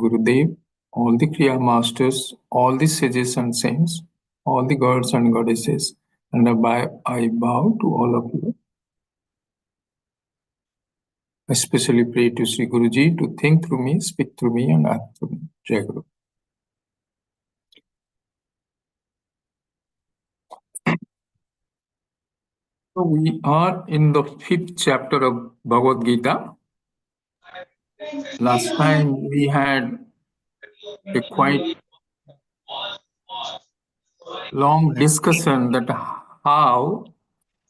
Gurudev, all the Kriya Masters, all the sages and saints, all the gods and goddesses, and I bow to all of you. I especially pray to Sri Guruji to think through me, speak through me, and act through me. Jai Guru. So we are in the 5th chapter of Bhagavad Gita. Last time we had a quite long discussion that how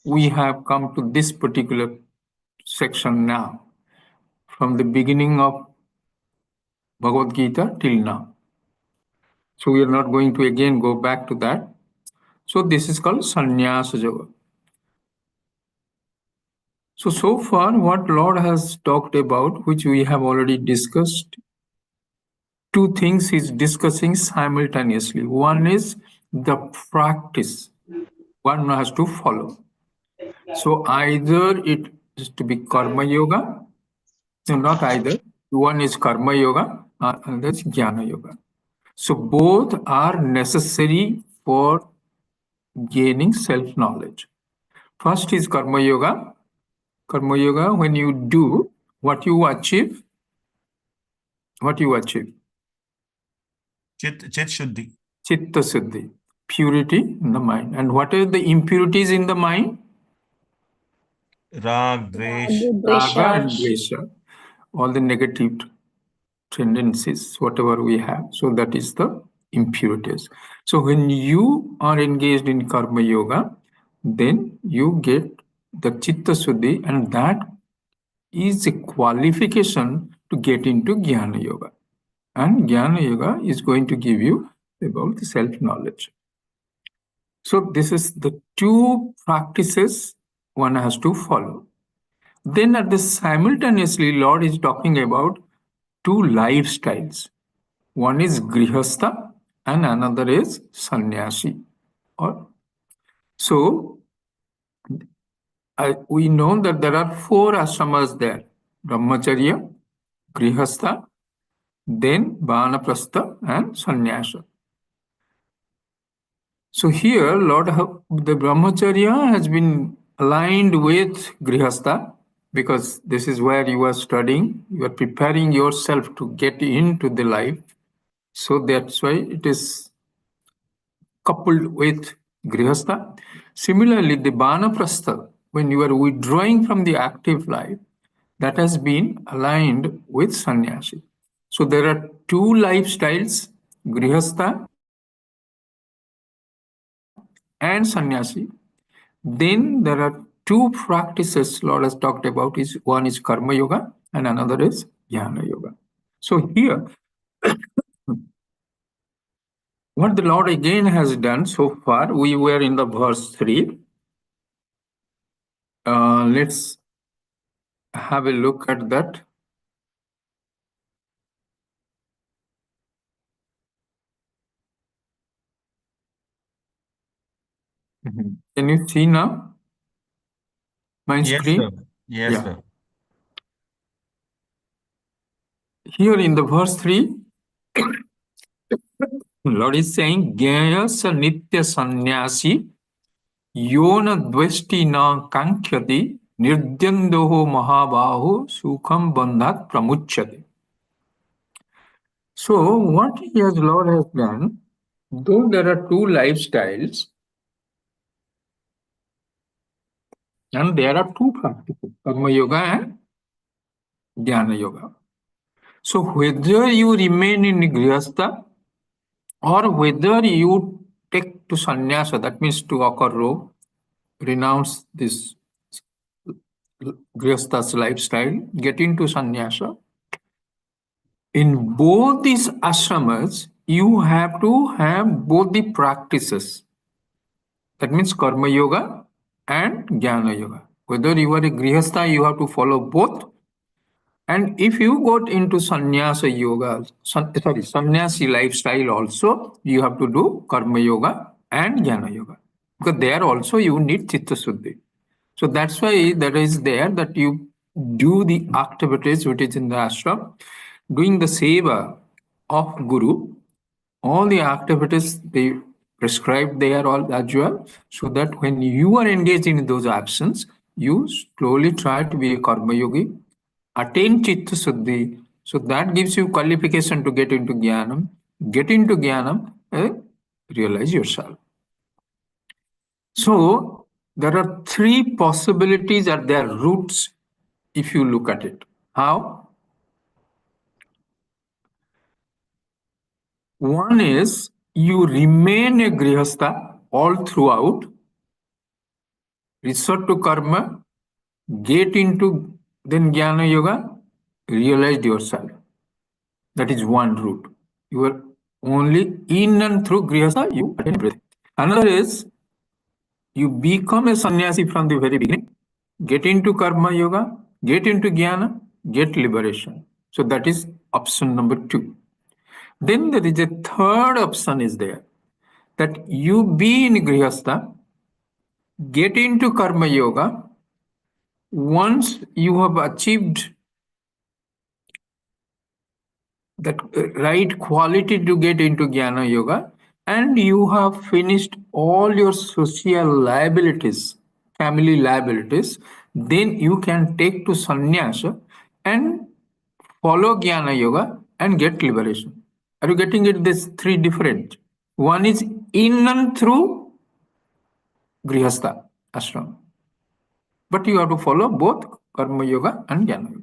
we have come to this particular section now, from the beginning of Bhagavad Gita till now. So we are not going to again go back to that. So this is called Sannyasa Yoga. So far what Lord has talked about, which we have already discussed, two things he's discussing simultaneously. One is the practice one has to follow. So either it is to be Karma Yoga, no, not either. One is Karma Yoga, another is Jnana Yoga. So both are necessary for gaining self-knowledge. First is Karma Yoga. Karma Yoga, when you do, what you achieve? What you achieve? Chit Shuddhi. Chitta Siddhi, purity in the mind. And what are the impurities in the mind? Rag, Dvesh. Raga and Dvesha, all the negative tendencies, whatever we have. So that is the impurities. So when you are engaged in Karma Yoga, then you get the Chitta Suddhi, and that is a qualification to get into Jnana Yoga. And Jnana Yoga is going to give you about the self-knowledge. So this is the two practices one has to follow. Then at the simultaneously, Lord is talking about two lifestyles. One is Grihastha and another is Sannyasi. So we know that there are 4 ashramas there: Brahmacharya, Grihastha, then Vanaprastha and Sannyasa. So here, Lord, the Brahmacharya has been aligned with Grihastha, because this is where you are studying, you are preparing yourself to get into the life. So that's why it is coupled with Grihastha. Similarly, the Vanaprastha, when you are withdrawing from the active life, that has been aligned with Sannyasi. So there are 2 lifestyles, Grihastha and Sannyasi. Then there are 2 practices Lord has talked about. One is Karma Yoga and another is Jnana Yoga. So here, what the Lord again has done so far, we were in the verse 3. Let's have a look at that. Can you see now my screen? Sir. Yes, sir. Here in the verse 3, Lord is saying, Gyaya sa nitya sannyasi yona dvesti na kankhyati nirdyandoho mahabahu sukham bandhat pramuchyate. So what Lord has done, though there are 2 lifestyles, and there are 2 practices, Karma Yoga and Jnana Yoga. So whether you remain in Grihastha or whether you take to Sannyasa, that means to akarro, renounce this Grihastha's lifestyle, get into Sannyasa, in both these ashramas, you have to have both the practices. That means Karma Yoga and Jnana Yoga. Whether you are a Grihastha, you have to follow both. And if you got into Sannyasa Yoga, Sannyasi lifestyle also, you have to do Karma Yoga and Jnana Yoga. Because there also you need Chitta Suddhi. So that's why that is there that you do the activities which is in the ashram, doing the seva of Guru, all the activities they prescribed there all as well, so that when you are engaged in those actions, you slowly try to be a karma yogi, attain chitta suddhi. So that gives you qualification to get into jnanam. Get into jnanam, realize yourself. So there are three possibilities at their roots if you look at it. How? One is you remain a grihastha all throughout, resort to karma, get into then jnana yoga, realize yourself. That is one route. You are only in and through grihastha, you attain everything. Another is you become a sannyasi from the very beginning, get into karma yoga, get into jnana, get liberation. So that is option number 2. Then there is a third option is there, that you be in grihastha, get into karma yoga. Once you have achieved that right quality to get into jnana yoga, and you have finished all your social liabilities, family liabilities, then you can take to sannyasa and follow jnana yoga and get liberation. Are you getting it? This three different. One is in and through grihastha ashram, but you have to follow both karma yoga and jnana yoga.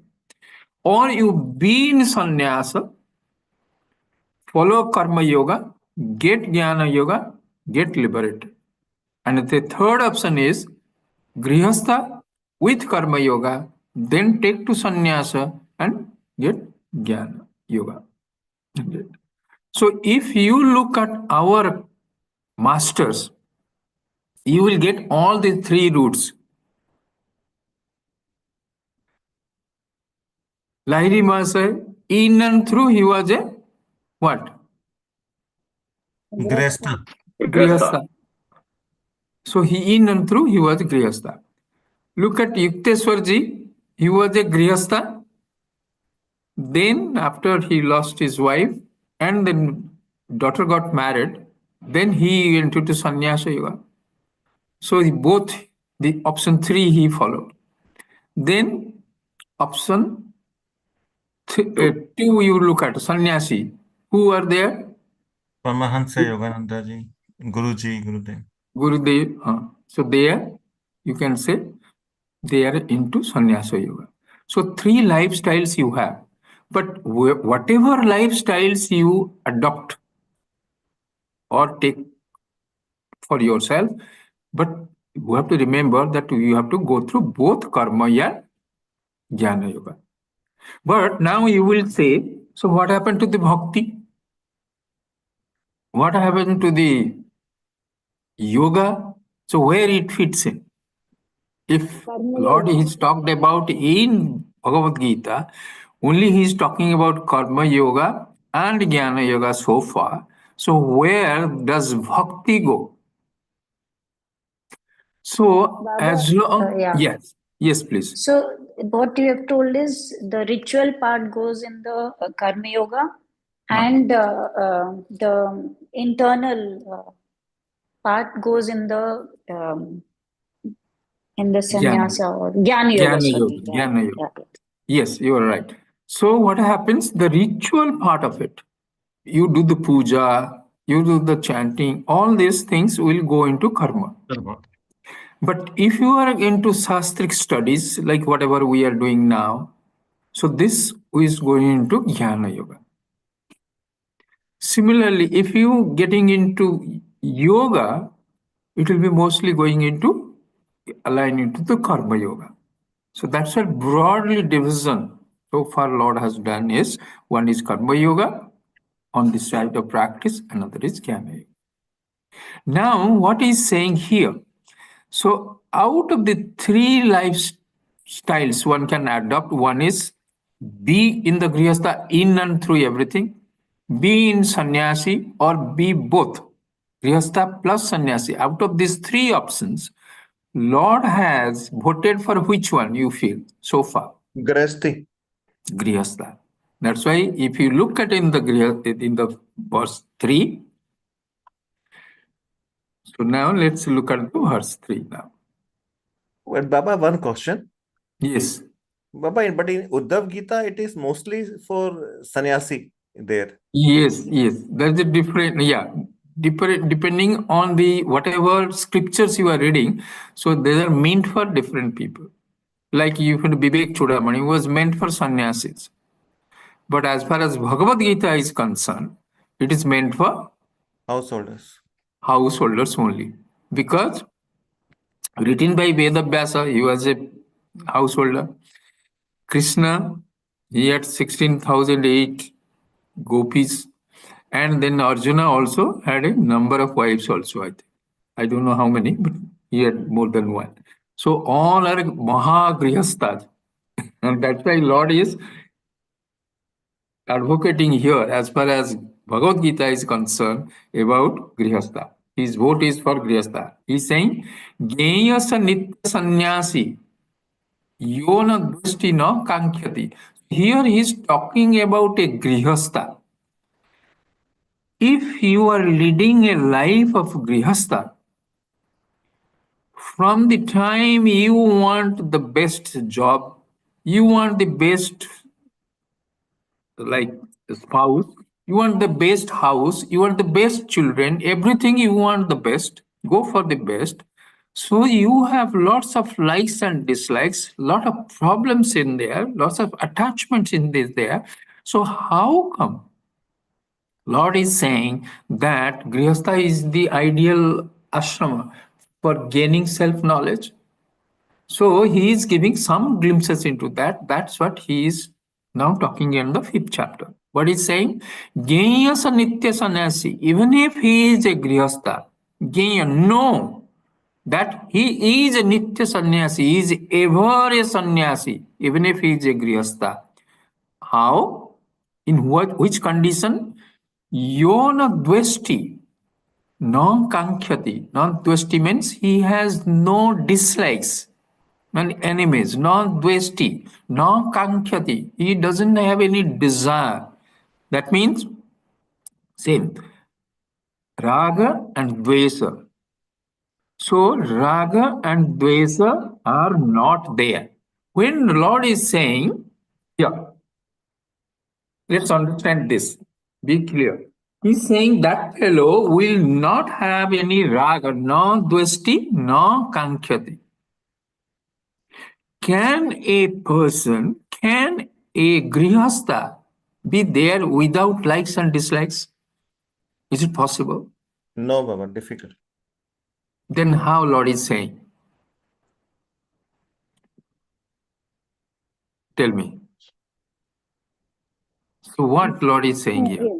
Or you be in sannyasa, follow karma yoga, get jnana yoga, get liberated. And the third option is grihastha with karma yoga, then take to sannyasa and get jnana yoga. So if you look at our masters, you will get all the three routes. Lahiri Master, in and through he was a what? Gresta. Grihastha. So he in and through he was a Grihastha. Look at Yukteswarji, he was a Grihastha. Then after he lost his wife and then daughter got married, then he went into Sannyasa Yoga. So both the option 3 he followed. Then option 2 you look at Sannyasi. Who are there? Paramahansa Yogananda ji, Guruji, Gurudev. Gurudev. So there you can say they are into sannyasa yoga. So 3 lifestyles you have. But whatever lifestyles you adopt or take for yourself, but you have to remember that you have to go through both karma and jnana yoga. But now you will say, so what happened to the bhakti? What happened to the yoga? So where it fits in? If Lord is talked about in Bhagavad Gita, only he is talking about karma yoga and jnana yoga so far. So where does bhakti go? So Baba, as long yeah. yes, please. So what you have told is the ritual part goes in the karma yoga, and the internal part goes in the sannyasa or jnana yoga. Sorry, Jnana yoga. Yes, you are right. So what happens? The ritual part of it, you do the puja, you do the chanting, all these things will go into karma. But if you are into shastric studies, like whatever we are doing now, so this is going into jnana yoga. Similarly, if you getting into yoga, it will be mostly going into align into the karma yoga. So that's a broadly division so far Lord has done is one is karma yoga on the side of practice, another is jnana yoga. Now, what he's saying here, so out of the 3 lifestyles one can adopt, one is be in the grihastha in and through everything, be in sannyasi or be both grihastha plus sannyasi. Out of these 3 options, Lord has voted for which one you feel so far? Grihasthi. Grihastha. That's why if you look at in the verse 3, so now let's look at the verse 3 now. But Baba, one question. Yes. Baba, but in Uddhav Gita, it is mostly for sannyasi there. Yes, there's a different, depending on the whatever scriptures you are reading, so they are meant for different people. Like even Vivek Chudamani was meant for sannyasis. But as far as Bhagavad Gita is concerned, it is meant for Householders. householders only. Because written by Vedavyasa, he was a householder. Krishna, he had 16,008 gopis. And then Arjuna also had a number of wives also, I think. I don't know how many, but he had more than one. So all are Mahagrihasthas. And that's why Lord is advocating here as far as Bhagavad Gita is concerned about Grihastha. His vote is for Grihastha. He's saying, Geyasa Nitya Sannyasi, Yona Dvasti no Kankyati. Here he is talking about a Grihastha. If you are leading a life of Grihastha, from the time you want the best job, you want the best like spouse, you want the best house, you want the best children, everything you want the best, go for the best. So you have lots of likes and dislikes, lot of problems in there, lots of attachments in this there. So how come Lord is saying that Grihastha is the ideal ashrama for gaining self-knowledge? So he is giving some glimpses into that. That's what he is now talking in the 5th chapter. What he's saying, Genya Nitya Sannyasi, even if he is a Grihastha, Genya, no, that he is a Nitya Sannyasi, he is ever a Sannyasi, even if he is a Grihastha. How? In which condition? Yona Dvesti, non Kankhyati. Non Dvesti means he has no dislikes and enemies, non dvesti, non kankyati. He doesn't have any desire. That means, same, raga and dvesa. So, raga and dvesa are not there. When the Lord is saying, yeah, let's understand this, be clear. He's saying that fellow will not have any raga, no dvesti, no kankyati. Can a person, can a grihastha be there without likes and dislikes? Is it possible? No, Baba, difficult. Then how Lord is saying? Tell me. So what Lord is saying here?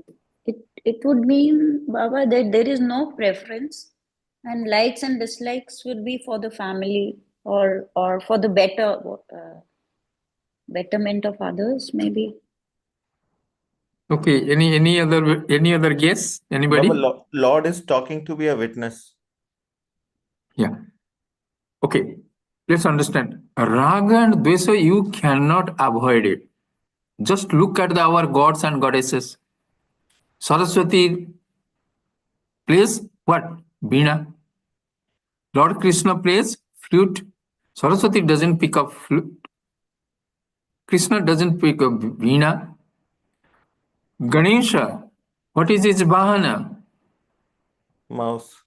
It would mean, Baba, that there is no preference and likes and dislikes will be for the family or for the betterment of others, maybe. Okay, any other guess? Anybody? Baba, Lord is talking to be a witness. Yeah. Okay, let's understand. Raga and dvesa, you cannot avoid it. Just look at our gods and goddesses. Saraswati plays what? Veena. Lord Krishna plays flute. Saraswati doesn't pick up flute. Krishna doesn't pick up veena. Ganesha, what is his vahana? Mouse.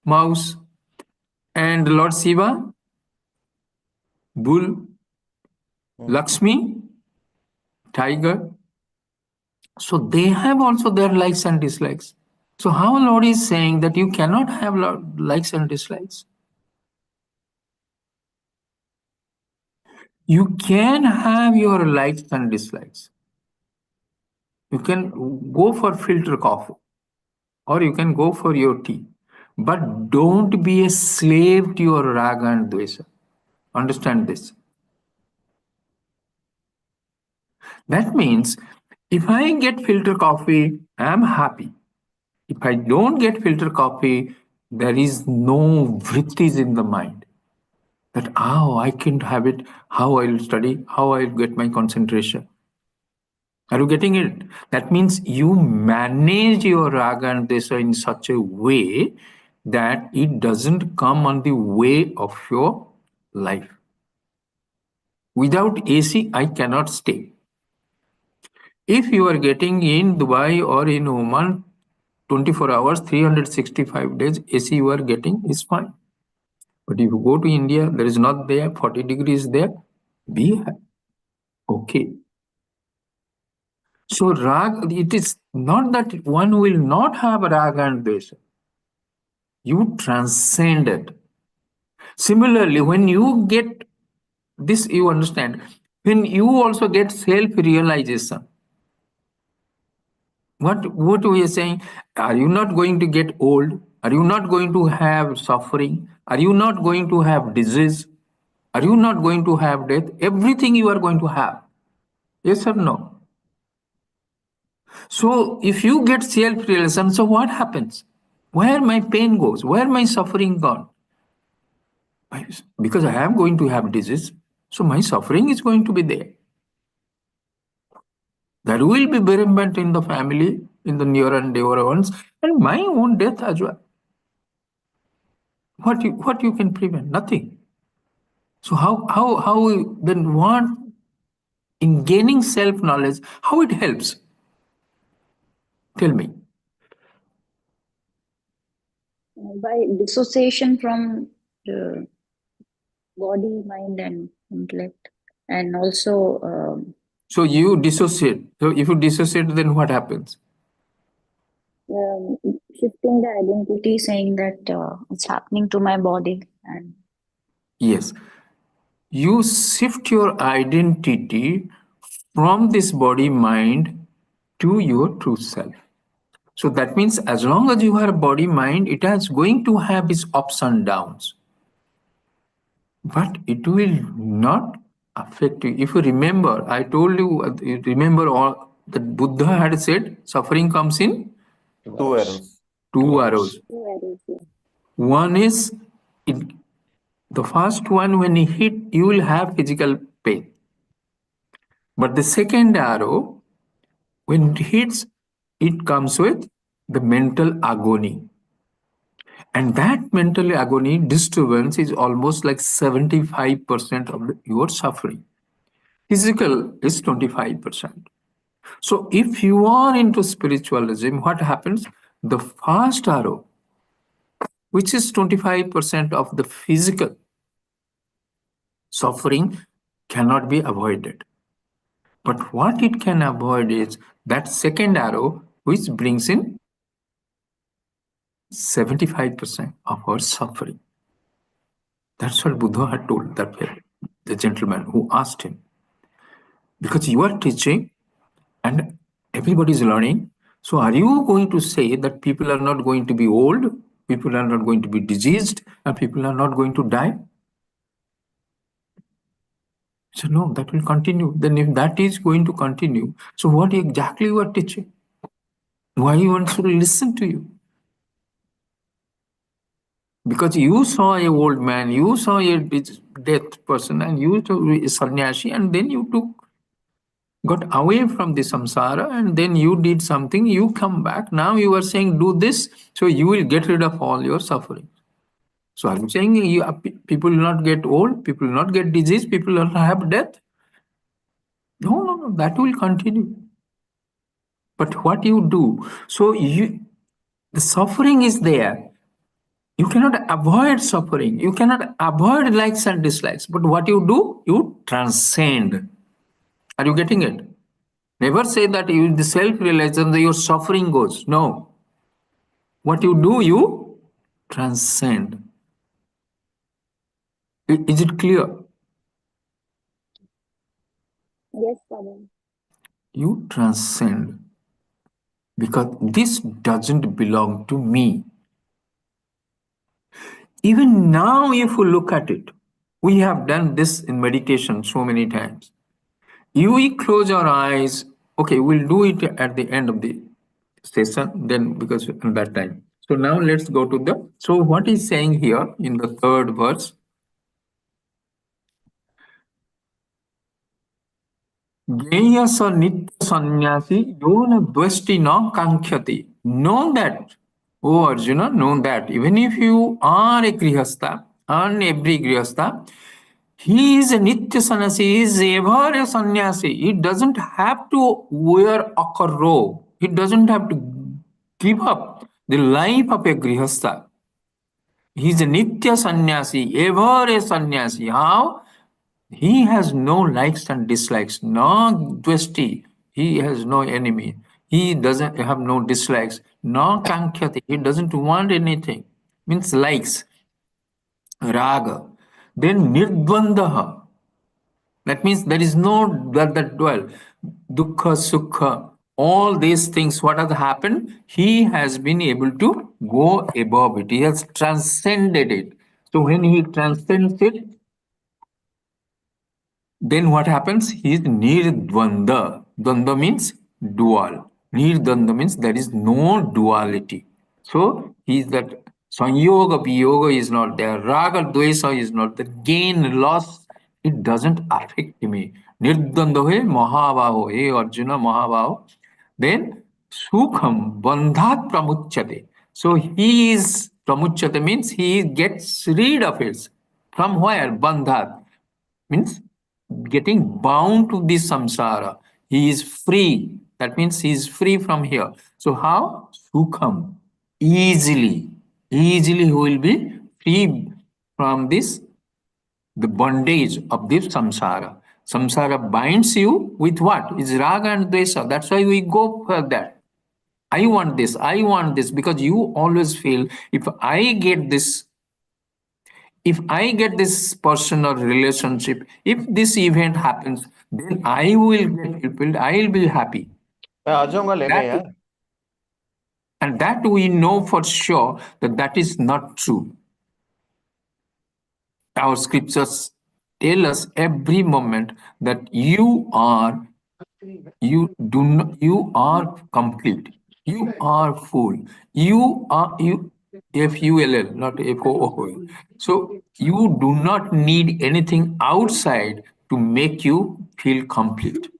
Mouse. And Lord Shiva, bull. Lakshmi, tiger. So they have also their likes and dislikes. So how Lord is saying that you cannot have likes and dislikes? You can have your likes and dislikes. You can go for filter coffee or you can go for your tea. But don't be a slave to your raga and dvesa. Understand this. That means if I get filter coffee, I'm happy. If I don't get filter coffee, there is no vrittis in the mind. That how I can't have it, how I'll study, how I'll get my concentration. Are you getting it? That means you manage your raga and dvesha in such a way that it doesn't come on the way of your life. Without AC, I cannot stay. If you are getting in Dubai or in Oman 24 hours, 365 days, AC you are getting is fine. But if you go to India, there is not there, 40 degrees there, be okay. So rag, it is not that one will not have raga and dvesha. You transcend it. Similarly, when you get this, you understand, when you also get self-realization, what we are saying, are you not going to get old? Are you not going to have suffering? Are you not going to have disease? Are you not going to have death? Everything you are going to have. Yes or no? So if you get self-realization, so what happens? Where my pain goes? Where my suffering gone? Because I am going to have disease, so my suffering is going to be there. There will be bereavement in the family, in the near and dear ones, and my own death as well. What you can prevent? Nothing. So how then what in gaining self-knowledge, how it helps? Tell me. By dissociation from the body, mind, and intellect, and also So you dissociate. So if you dissociate, then what happens? shifting the identity, saying that it's happening to my body. And Yes. You shift your identity from this body mind to your true self. So that means as long as you have body mind, it is going to have its ups and downs. But it will not affect you. If you remember, I told you, remember all that Buddha had said, suffering comes in Two arrows. two arrows. One is, the first one, when you hit, you will have physical pain. But the second arrow, when it hits, it comes with the mental agony. And that mental agony disturbance is almost like 75% of your suffering. Physical is 25%. So if you are into spiritualism, what happens? The first arrow, which is 25% of the physical suffering, cannot be avoided. But what it can avoid is that second arrow, which brings in 75% of our suffering. That's what Buddha had told the gentleman who asked him. Because you are teaching and everybody is learning. So are you going to say that people are not going to be old, people are not going to be diseased, and people are not going to die? So no, that will continue. Then if that is going to continue, so what exactly you are teaching? Why you want to listen to you? Because you saw a old man, you saw a death person, and you saw a sannyasi, and then you got away from the samsara, and then you did something, you come back. Now you are saying, do this, so you will get rid of all your suffering. So I'm saying people will not get old, people will not get disease, people will not have death. No, that will continue. But what you do, so the suffering is there. You cannot avoid suffering. You cannot avoid likes and dislikes. But what you do, you transcend. Are you getting it? Never say that you the self-realization that your suffering goes. No. What you do, you transcend. Is it clear? yes, Father. You transcend. Because this doesn't belong to me. Even now, if you look at it, we have done this in meditation so many times. You close your eyes. Okay, we'll do it at the end of the session, then because in that time. So now let's go to so what is saying here in the third verse? Jnayasa nitya sannyasi yona dvesti na kankhyati. Know that, oh Arjuna, know that even if you are a grihastha, and every grihastha, he is a nitya sannyasi, he is ever a sannyasi. He doesn't have to wear a robe. He doesn't have to give up the life of a grihastha. He is a nitya sannyasi, ever a sannyasi. How? He has no likes and dislikes, no dvesti. He has no enemy. He doesn't have no dislikes, no kankhyati. He doesn't want anything. Means likes, raga. Then nirdvandaha. That means there is no that dwell. Dukkha, sukha, all these things, what has happened? He has been able to go above it. He has transcended it. So when he transcends it, then what happens? He is nirdvanda. Dvanda means dual. Nirdvanda means there is no duality. So he is that sanyoga viyoga is not there. Raga dvesa is not there. Gain, loss, it doesn't affect me. Nirdvanda hai mahabaho. Hey Arjuna Mahabaho. Then sukham bandhat pramuchyate. So he is pramuchyate means he gets rid of it. From where? Bandhat means getting bound to this samsara. He is free. That means he is free from here. So how? Sukham. Easily. Easily he will be free from this, the bondage of this samsara. Samsara binds you with what? Is raga and dvesa. That's why we go for that. I want this, because you always feel if I get this, if I get this person or relationship, if this event happens, then I will get fulfilled, I will be happy. मैं आ जाऊंगा लेने That, यार. and that we know for sure that that is not true. Our scriptures tell us every moment that you are complete, you are full, you full, not FOOL. So you do not need anything outside to make you feel complete.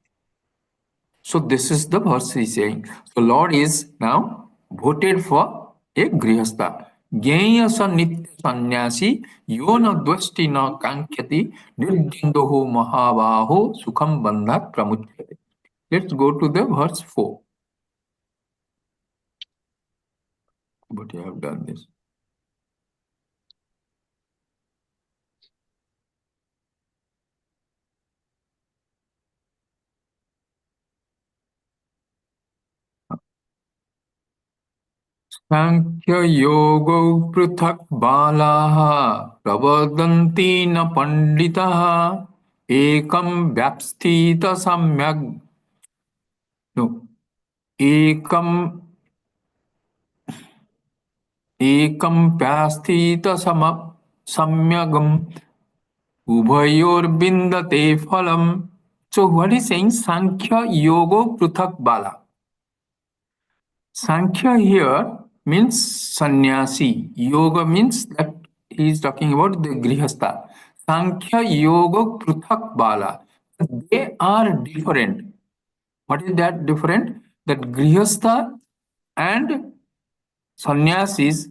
So this is the verse he's saying. So Lord is now voted for a grihastha. Jnaya sa nitya sannyasi yona dvasti na kankyati nirdindoho mahabaho sukham bandhat pramuchyate. Let's go to the verse 4. But you have done this. Sankhya yogo pruthak balaha pravadanti na panditaha ekam vyapsthita samyak. No. Ekam प्यास्थित samyagam ubhayor bindate phalam. So what is saying? Sankhya yoga pruthak bala. Sankhya here means sannyasi. Yoga means that he is talking about the grihastha. Sankhya yoga pruthak bala. They are different. What is that different? That grihastha and sannyasis,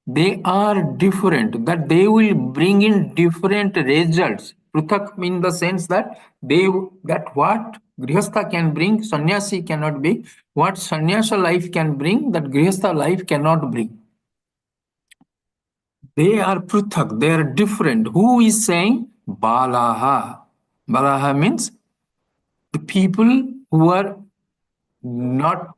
they are different, that they will bring in different results. Pruthak in the sense that what grihastha can bring, sannyasi cannot bring. What sannyasa life can bring, that grihastha life cannot bring. They are pruthak, they are different. Who is saying? Balaha. Balaha means the people who are not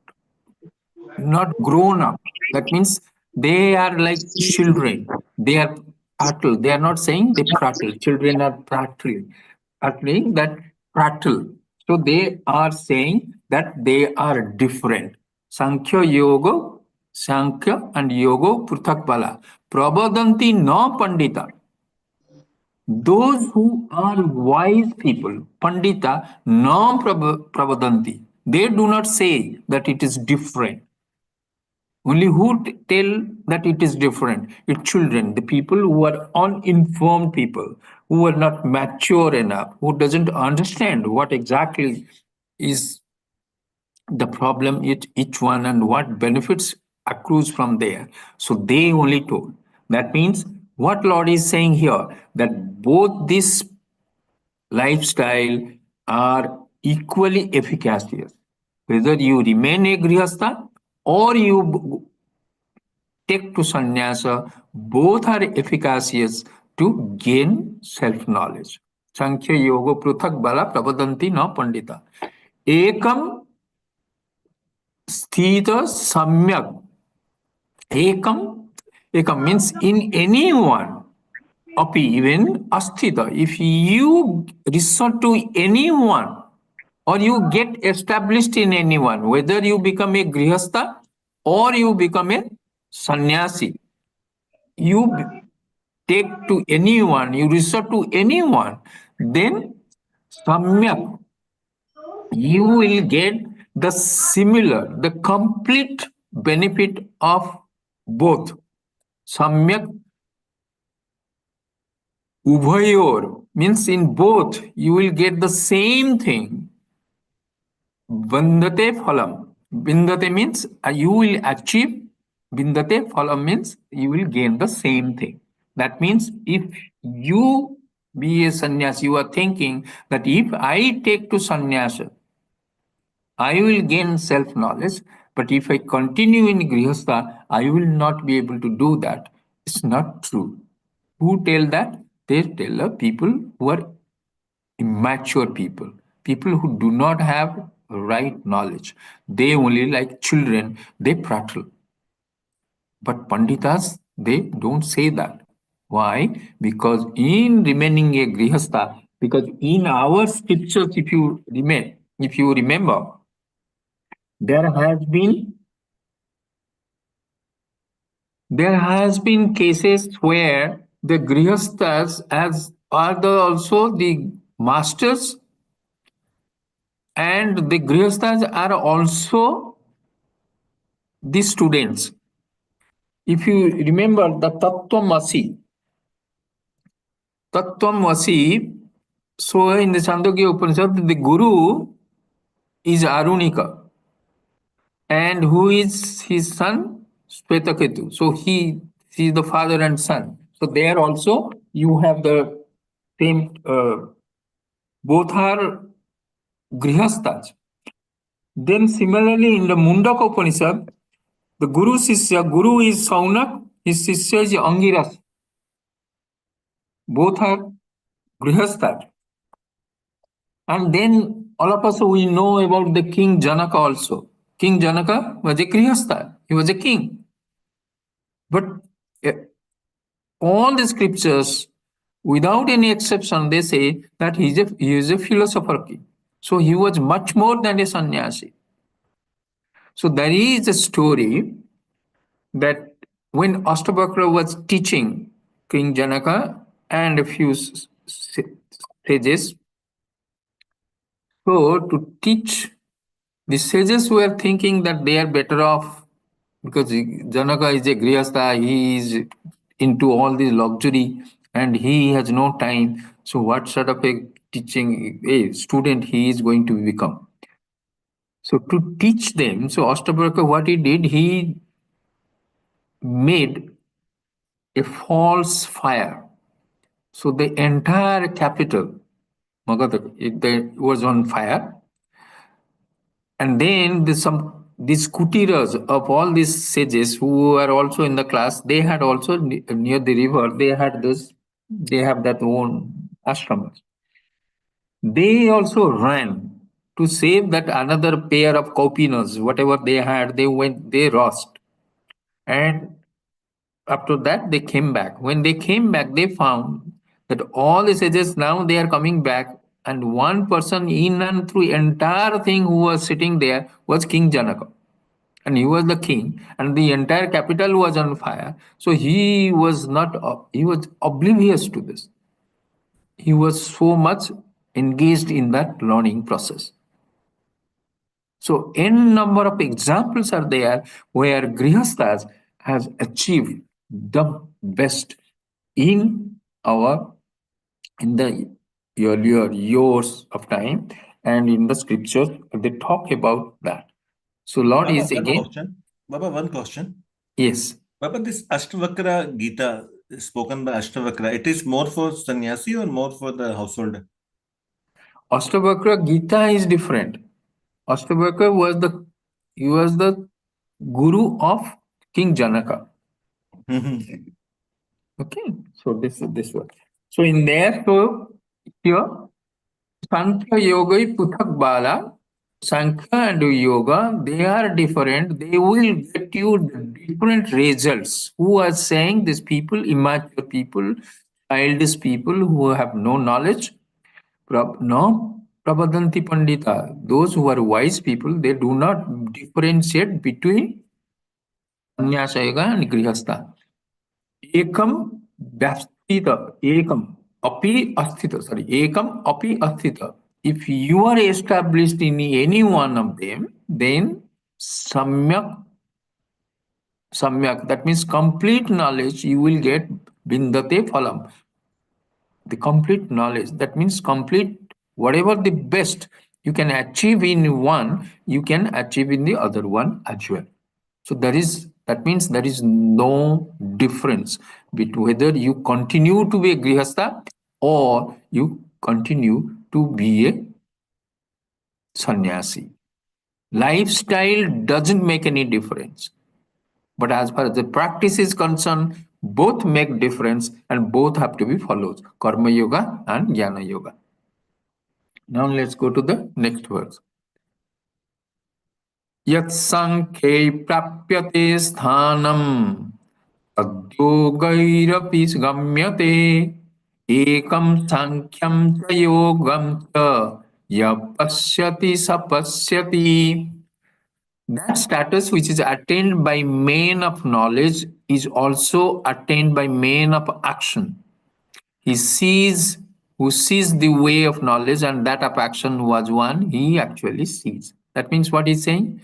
grown up. That means they are like children. They are prattle. They are not saying they prattle. Children are prattling. Prattling, that prattle. So they are saying that they are different. Sankhya Yoga, Sankhya and Yoga Pruthak Bala. Prabhadanti na Pandita. Those who are wise people, Pandita, na Prabhadanti. They do not say that it is different. Only who tell that it is different? It's children, the people who are uninformed people, who are not mature enough, who doesn't understand what exactly is the problem with each one and what benefits accrues from there. So they only told. That means what Lord is saying here, that both these lifestyle are equally efficacious. Whether you remain a grihastha or you take to sannyasa, both are efficacious to gain self-knowledge. Sankhya yoga pruthak bala pravadanti na pandita. Ekam sthita samyak. Ekam means in anyone. Api, even asthita. If you resort to anyone or you get established in anyone, whether you become a grihastha or you become a sannyasi, you take to anyone, you resort to anyone, then samyak, you will get the similar, the complete benefit of both. Samyak ubhayor means in both you will get the same thing. Vandate phalam. Vindate means you will achieve. Vindate phalam means you will gain the same thing. That means if you be a sannyas, you are thinking that if I take to sannyasa, I will gain self-knowledge, but if I continue in grihastha, I will not be able to do that. It's not true. Who tell that? They tell the people who are immature people, people who do not have right knowledge. They only like children, they prattle. But Panditas, they don't say that. Why? Because in remaining a grihastha, because in our scriptures, if you remember, there has been cases where the grihasthas as are the also the masters, and the grihasthas are also the students. If you remember the Tattvamasi, so in the Chandogya Upanishad, the Guru is Arunika, and who is his son? Shvetaketu. So he is the father and son. So there also you have the same, both are grihasthas. Then similarly in the Mundaka Upanishad, the Guru is Saunak, his Sisya is Angiras. Both are grihasthas. And then all of us we know about the King Janaka also. King Janaka was a grihastha. He was a king. But all the scriptures, without any exception, they say that he is a philosopher king. So he was much more than a sannyasi. So there is a story that when Astabhakra was teaching King Janaka and a few sages, so to teach, the sages were thinking that they are better off because Janaka is a grihastha, he is into all this luxury and he has no time. So what sort of a teaching a student he is going to become? So to teach them, so Ashtabhaka, what he did, he made a false fire. So the entire capital, Magadha, it was on fire. And then these kutiras of all these sages who were also in the class, they had also near the river, they have that own ashramas. They also ran to save that another pair of kaupinas, whatever they had, they lost. And after that, they came back. When they came back, they found that all the sages now they are coming back, and one person in and through entire thing who was sitting there was King Janaka, and he was the king, and the entire capital was on fire. So he was not he was oblivious to this. He was so much engaged in that learning process. So n number of examples are there where grihasthas has achieved the best in the earlier years of time, and in the scriptures they talk about that. So Lord Baba, is again. one question. Yes. Baba, this Ashtavakra Gita spoken by Ashtavakra, it is more for sannyasi or more for the householder? Ashtavakra Gita is different. Ashtavakra was the guru of King Janaka. Okay, so this one. So in there, so here Sankhya Yoga Puthak Bala, Sankhya and Yoga, they are different. They will get you different results. Who are saying these people, immature people, childish people who have no knowledge? No, Prabhadanti Pandita, those who are wise people, they do not differentiate between Sannyasa Yoga and Grihastha. Ekam Vyasthita, Ekam Api Asthita, sorry, Ekam Api Asthita. If you are established in any one of them, then Samyak, that means complete knowledge, you will get Bindate Phalam. The complete knowledge, that means complete whatever the best you can achieve in one, you can achieve in the other one as well. So that means there is no difference between whether you continue to be a grihastha or you continue to be a sannyasi. Lifestyle doesn't make any difference. But as far as the practice is concerned, both make difference and both have to be followed. Karma yoga and jnana yoga. Now let's go to the next verse. Yat sankhye prapyate sthanam tadyogairapi gamyate ekam sankyam cha yogam cha yapasyati sapasyati. That status which is attained by men of knowledge is also attained by men of action. He sees, who sees the way of knowledge, and that of action was one he actually sees. That means what he's saying?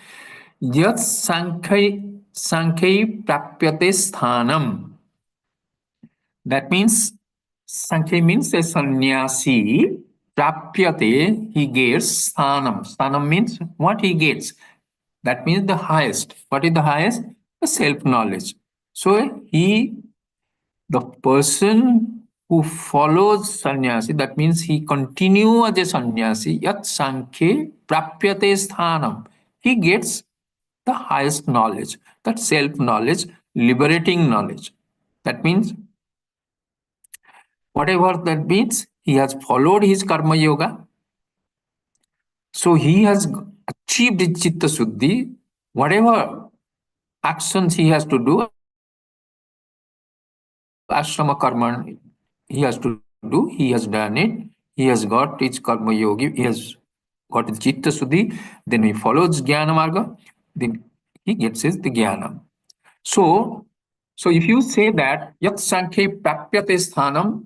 Yat sankhya prapyate sthanam. That means sankhya means a sannyasi. Prapyate, he gets sthanam. Sthanam means what he gets. That means the highest. What is the highest? The self-knowledge. So the person who follows sannyasi, that means he continues as a sannyasi, yat sankhye prapyate sthanam. He gets the highest knowledge, that self-knowledge, liberating knowledge. That means, whatever that means, he has followed his karma yoga. So he has achieved his chitta suddhi. Whatever actions he has to do, ashrama karma he has to do, he has done it, he has got his karma yogi, he has got his chitta suddhi, then he follows jnana marga, then he gets his the jnana. So if you say that yat sankhya prapyate sthanam,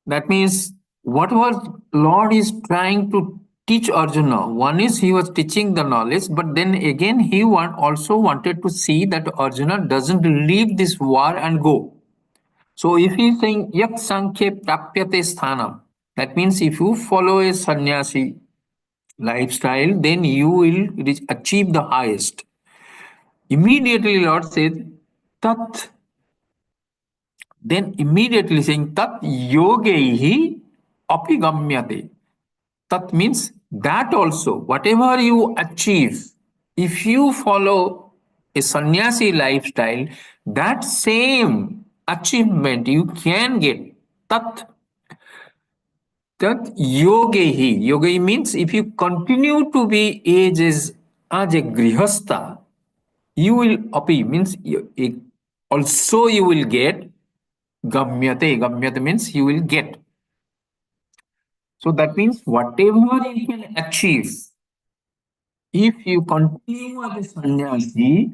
that means whatever Lord is trying to teach Arjuna, one is he was teaching the knowledge, but then again he also wanted to see that Arjuna doesn't leave this war and go. So if he is saying yat sankhya prapyate sthanam, that means if you follow a sannyasi lifestyle, then you will achieve the highest. Immediately Lord said, tat. Then immediately saying tat yogaihi apigamyate. Tat means that also, whatever you achieve, if you follow a sannyasi lifestyle, that same achievement you can get. Tat yogehi. Yogehi means if you continue to be as a grihastha, you will api means also you will get gamyate. Gamyate means you will get. So that means whatever you can achieve, if you continue as a sannyasi,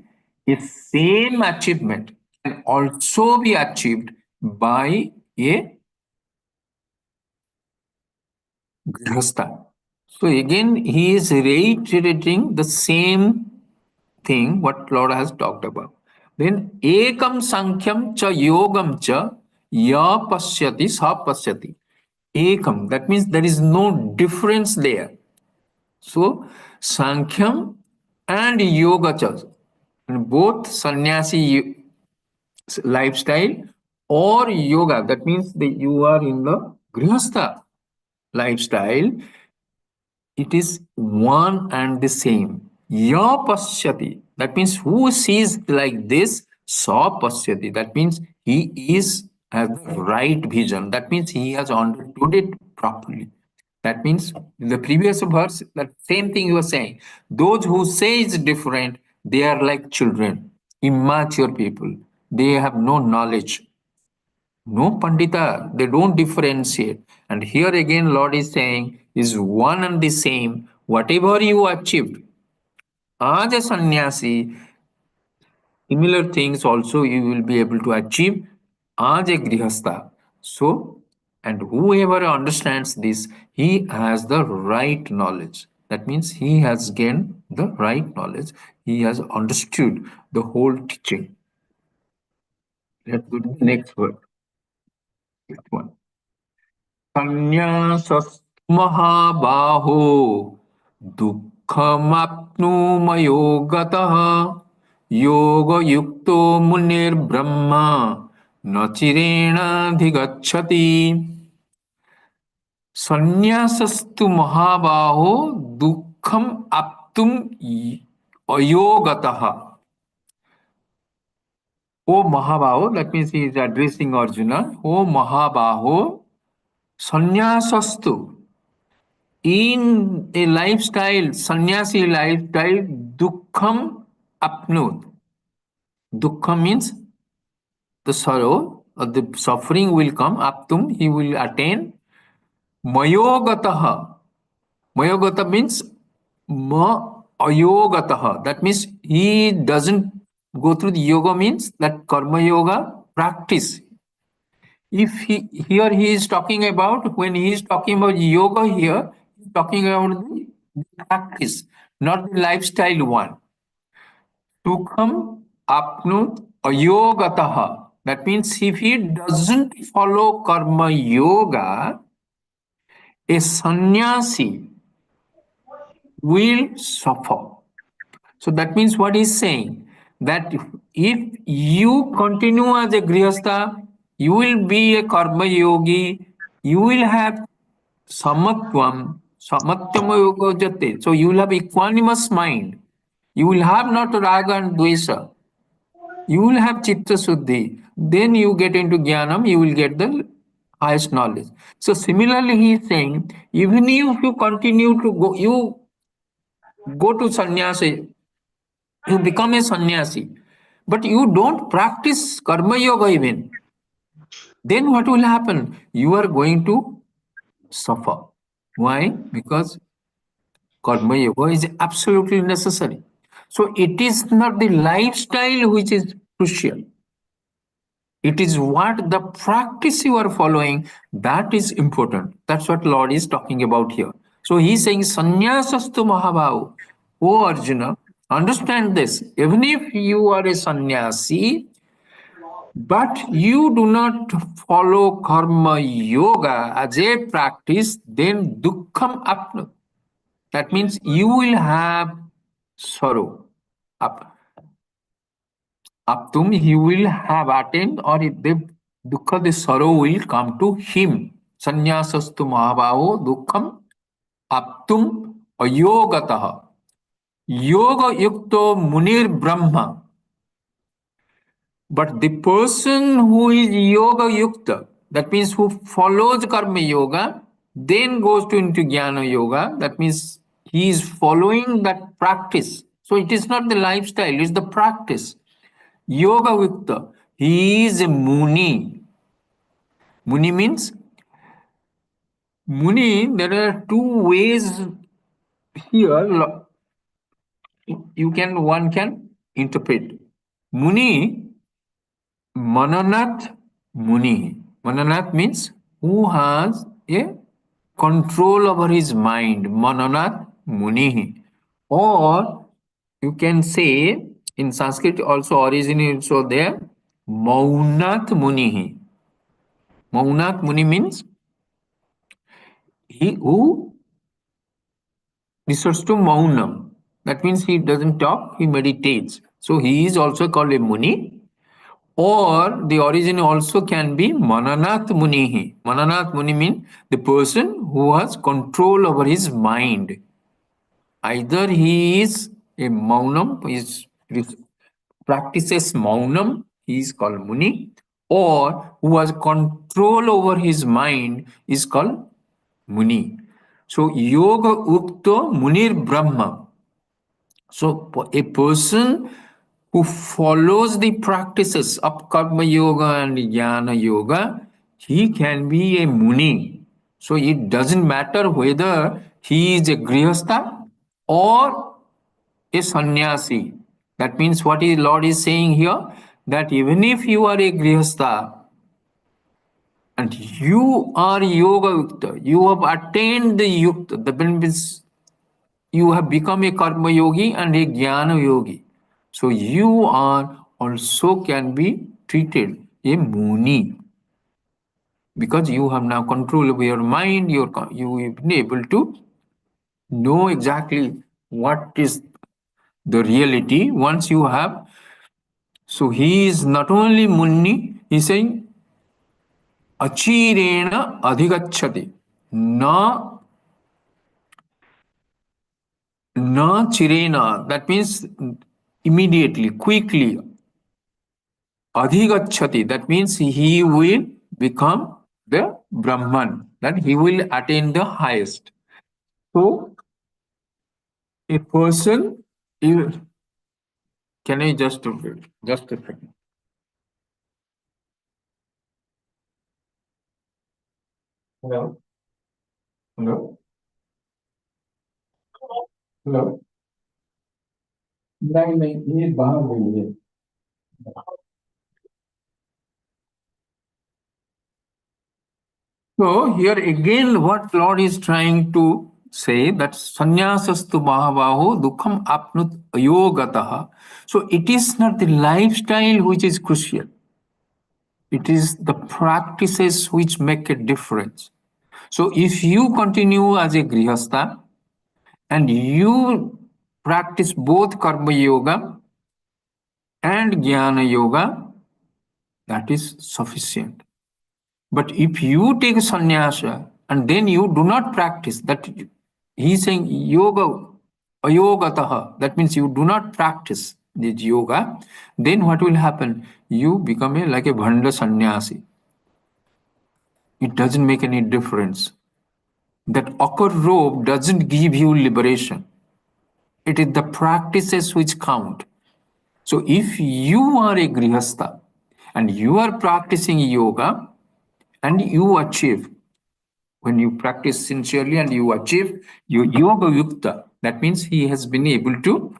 a same achievement can also be achieved by a grihastha. So again, he is reiterating the same thing what Lord has talked about. Then ekam sankhyam cha yogam cha ya pasyati sa pasyati. Ekam, that means there is no difference there. So sankyam and yoga cha, both sannyasi lifestyle or yoga, that means that you are in the grihastha lifestyle, it is one and the same. Ya pasyati, that means who sees like this, sa pasyati, that means he has the right vision. That means he has understood it properly. That means in the previous verse, that same thing you are saying. Those who say it's different, they are like children, immature people. They have no knowledge. No Pandita, they don't differentiate. And here again, Lord is saying, is one and the same. Whatever you achieved, as a sannyasi, similar things also you will be able to achieve as a grihastha. So, and whoever understands this, he has the right knowledge. That means he has gained the right knowledge. He has understood the whole teaching. Let's go to the next word. Next one. संन्यासस्तु महाबाहो दुःखमाप्नुमयो गतः योगयुक्तो मुनिर्ब्रह्मा न चिरेणाधिगच्छति. संन्यासस्तु महाबाहो दुःखम आप्तुम अयो गतः. O Mahabaho, that means he is addressing Arjuna. O Mahabaho, Sannyasastu, in a lifestyle, sannyasi lifestyle, dukkham apnut. Dukkha means the sorrow or the suffering will come, aptum, he will attain. Mayogataha. Mayogata means ma ayogataha. That means he doesn't go through the yoga, means that karma yoga practice. If here he is talking about, when he is talking about yoga here, he is talking about the practice, not the lifestyle one. Sukham apnut ayogataha. That means if he doesn't follow karma yoga, a sannyasi will suffer. So that means what he's saying, that if you continue as a grihastha, you will be a karma yogi, you will have samatvam, samatyama yoga jate. So you will have equanimous mind. You will have not raga and dvesa. You will have chitta suddhi. Then you get into jnanam, you will get the highest knowledge. So similarly, he is saying, even if you continue to go, you go to sannyasi, you become a sannyasi, but you don't practice karma yoga even, then what will happen? You are going to suffer. Why? Because karma yoga is absolutely necessary. So it is not the lifestyle which is crucial. It is what the practice you are following that is important. That's what Lord is talking about here. So he's saying, Sannyasastu Mahabhavu. O Arjuna, understand this. Even if you are a sannyasi, but you do not follow karma yoga as a practice, then dukkham apnu. That means you will have sorrow. Aptum, he will have attained, or the dukkha, the sorrow will come to him. Sannyasastu mahabhavo dukkham aptum ayogataha. Yoga yukto munir brahma. But the person who is yoga yukta, that means who follows karma yoga, then goes to into jnana yoga, that means he is following that practice. So it is not the lifestyle, it is the practice. Yoga yukta, he is a muni. Muni means, muni, there are two ways here one can interpret. Muni, Mananath Muni. Mananath means who has a control over his mind, Mananat Munihi. Or you can say in Sanskrit also origin is also there, Maunat Munihi. Maunat Muni means he who resorts to Maunam. That means he doesn't talk, he meditates. So he is also called a Muni. Or the origin also can be Mananath Munihi. Mananath Muni means the person who has control over his mind. Either he is a Maunam, practices Maunam, he is called Muni, or who has control over his mind is called Muni. So Yoga Ukto Munir Brahma. So a person who follows the practices of Karma Yoga and Jnana Yoga, he can be a Muni. So it doesn't matter whether he is a Grihastha or a sannyasi. That means what the Lord is saying here, that even if you are a Grihastha and you are Yoga Yukta, you have attained the Yukta, that means you have become a Karma Yogi and a Jnana Yogi. So you are also can be treated a Muni. Because you have now control over your mind, you have been able to know exactly what is the reality once you have. So he is not only Muni, he is saying Achirena Adhigachati. Na chirena, that means immediately, quickly. Adhigachati, that means he will become the Brahman, that he will attain the highest. So, a person, can I just a second? Hello? Hello? Hello? नहीं ये बाहर गई है. So here again what Lord is trying to say, that sannyasastu mahabaho dukham apnut ayogataha. So it is not the lifestyle which is crucial. It is the practices which make a difference. So if you continue as a grihastha and you practice both karma yoga and jnana yoga, that is sufficient. But if you take sannyasa and then you do not practice, that he is saying yoga, ayogataha, that means you do not practice the yoga, then what will happen? You become like a bhanda sannyasi. It doesn't make any difference. That ochre robe doesn't give you liberation. It is the practices which count. So if you are a grihastha and you are practicing yoga and you achieve, when you practice sincerely and you achieve your yoga yukta, that means he has been able to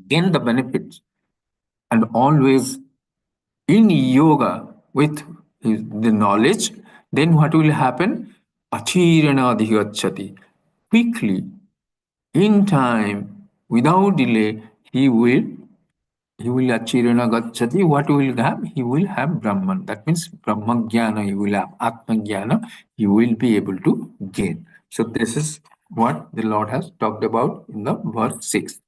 gain the benefits. And always in yoga with the knowledge, then what will happen? Achirana adhigachati. Quickly, in time, without delay, he will achirana gachati. What will have? He will have Brahman. That means Brahma Jnana, he will have Atma Jnana, he will be able to gain. So this is what the Lord has talked about in the verse 6.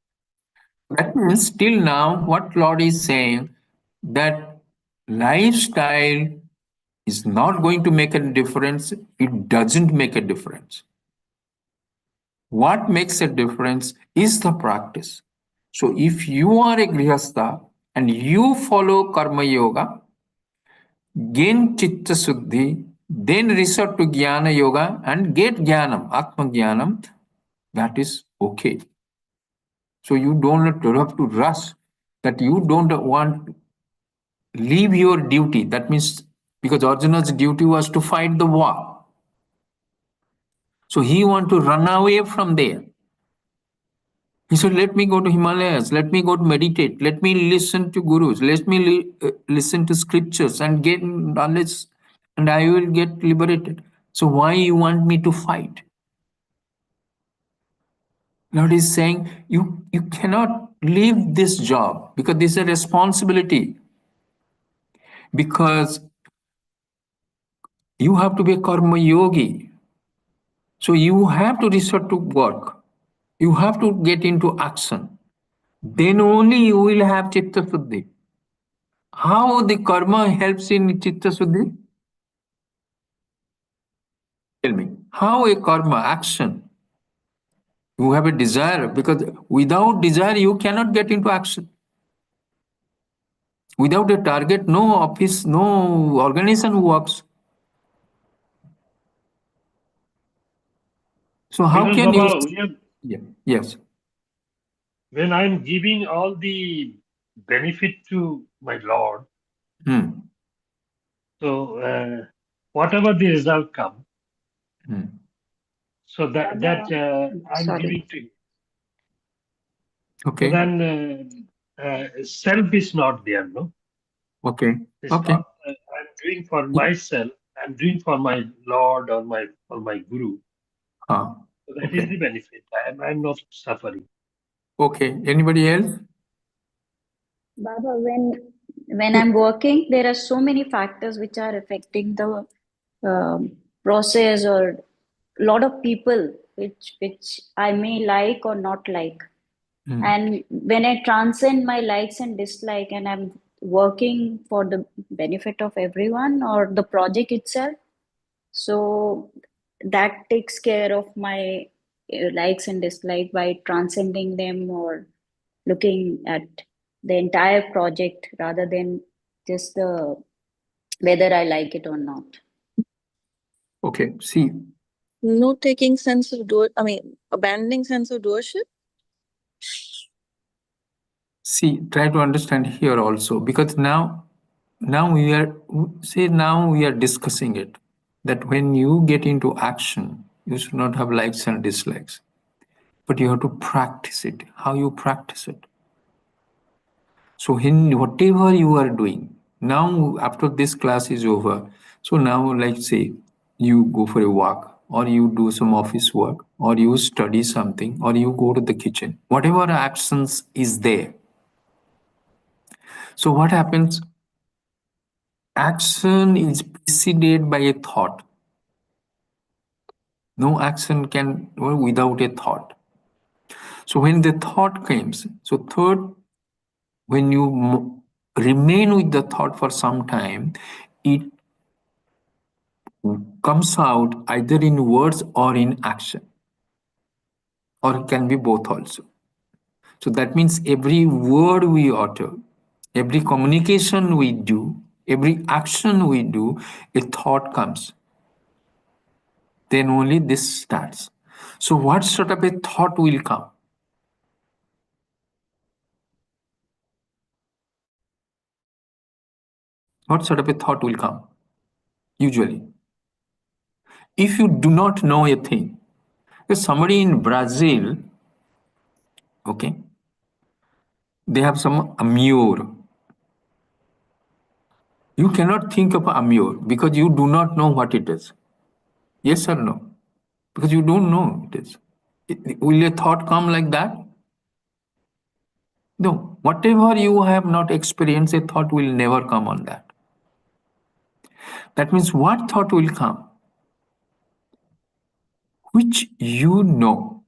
That means till now what Lord is saying, that lifestyle is not going to make a difference. It doesn't make a difference. What makes a difference is the practice. So if you are a grihastha and you follow karma yoga, gain chitta suddhi, then resort to jnana yoga and get jnanam, atma jnanam, that is okay. So you don't have to rush, that you don't want leave your duty. That means because Arjuna's duty was to fight the war. So he want to run away from there. He said, let me go to Himalayas, let me go to meditate, let me listen to gurus, let me listen to scriptures and get knowledge and I will get liberated. So why you want me to fight? Lord is saying, you cannot leave this job because this is a responsibility. Because you have to be a karma yogi. So you have to resort to work. You have to get into action. Then only you will have Chitta Suddhi. How the karma helps in Chitta Suddhi? Tell me. How a karma action? You have a desire, because without desire you cannot get into action. Without a target, no office, no organization works. So how Because can you? Baba, Yeah. Yes. when I'm giving all the benefit to my Lord, Hmm. whatever the result come, Hmm. so that I'm Sorry. giving to him. So Okay. then self is not there, no? Okay. It's Okay. not. I'm doing for myself. I'm doing for my Lord or my Guru. So that is Okay. the benefit. I'm not suffering. Okay. Anybody else? Baba, when I'm working, there are so many factors which are affecting the process, or a lot of people which I may like or not like. Hmm. And when I transcend my likes and dislike, and I'm working for the benefit of everyone or the project itself, so that takes care of my likes and dislikes by transcending them, or looking at the entire project rather than just the whether I like it or not. Okay. See, No taking sense of abandoning sense of doership. try to understand here also, because now we are discussing it, that when you get into action, you should not have likes and dislikes, but you have to practice it. How you practice it? So in whatever you are doing, now after this class is over, so now like say you go for a walk, or you do some office work, or you study something, or you go to the kitchen, whatever actions is there. So what happens? Action is preceded by a thought. No action can without a thought. So when the thought comes, so third, when you remain with the thought for some time, it comes out either in words or in action, or it can be both also. So that means every word we utter, every communication we do, every action we do, a thought comes. Then only this starts. So what sort of a thought will come? What sort of a thought will come? Usually, if you do not know a thing, if somebody in Brazil, okay, they have some amur. You cannot think of amur because you do not know what it is. Yes or no? Because you don't know it is. Will a thought come like that? No. Whatever you have not experienced, a thought will never come on that. That means what thought will come? Which you know.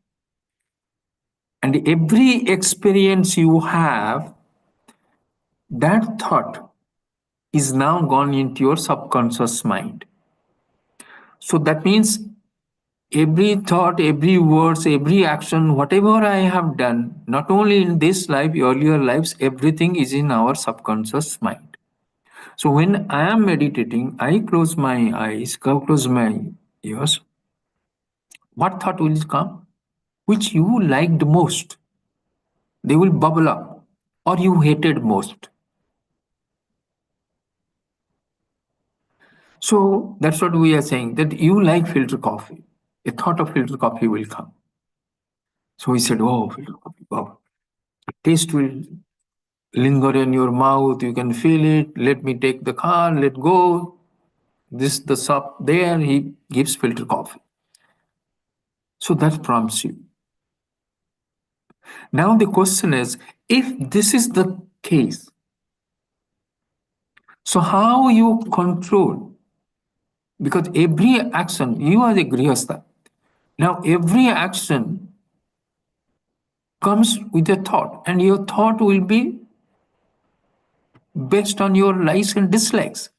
And every experience you have, that thought is now gone into your subconscious mind. So that means every thought, every words, every action, whatever I have done, not only in this life, earlier lives, everything is in our subconscious mind. So when I am meditating, I close my eyes, close my ears. What thought will come? Which you liked most? They will bubble up. Or you hated most. So that's what we are saying, that you like filter coffee. A thought of filter coffee will come. So we said, oh, filter coffee, wow. The taste will linger in your mouth, you can feel it. Let me take the car, let go. the shop there, he gives filter coffee. So that prompts you. Now the question is, if this is the case, so how you control? Because every action, you are a grihastha. Now every action comes with a thought, and your thought will be based on your likes and dislikes.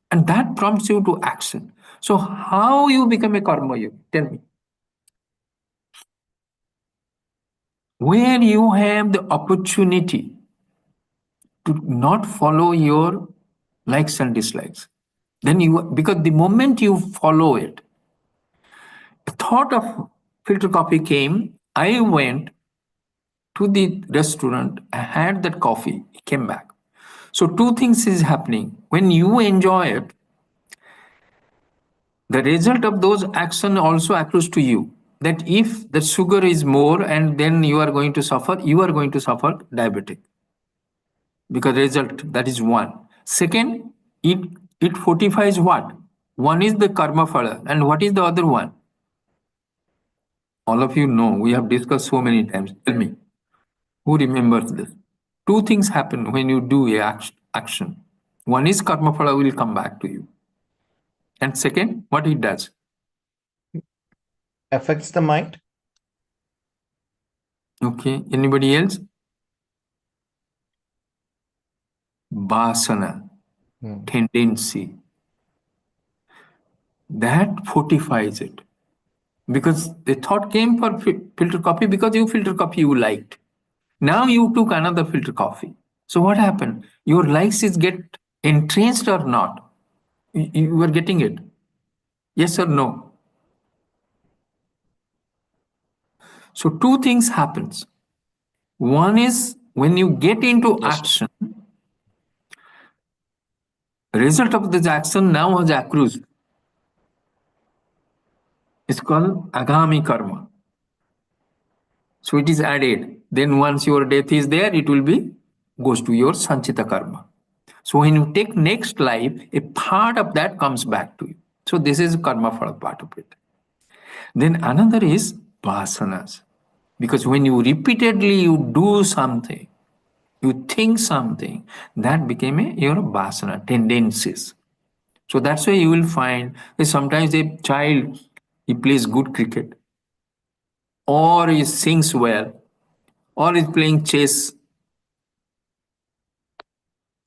And that prompts you to action. So how you become a karma yogi? Tell me. Where you have the opportunity to not follow your likes and dislikes, then because the moment you follow it, the thought of filter coffee came, I went to the restaurant, I had that coffee, came back. So two things is happening. When you enjoy it, the result of those action also accrues to you. That if the sugar is more and then you are going to suffer diabetic. Because result, that is one. Second, it fortifies what? One is the karma phala, and what is the other one? All of you know, we have discussed so many times. Tell me, who remembers this? Two things happen when you do a action. One is karma phala will come back to you. And second, what it does? Affects the mind. Okay, anybody else? Vasana, tendency. That fortifies it. Because the thought came for filter coffee because you filter coffee you liked. Now you took another filter coffee. So what happened? Your likes is get entrenched or not? You are getting it? Yes or no? So two things happens. One is when you get into action, result of this action now has accrued. It's called agami karma. So it is added. Then once your death is there, it will be goes to your sanchita karma. So when you take next life, a part of that comes back to you. So this is karma phala part of it. Then another is vasanas. Because when you repeatedly you do something, you think something, that became your vasana, tendencies. So that's why you will find that sometimes a child, he plays good cricket, or he sings well, or is playing chess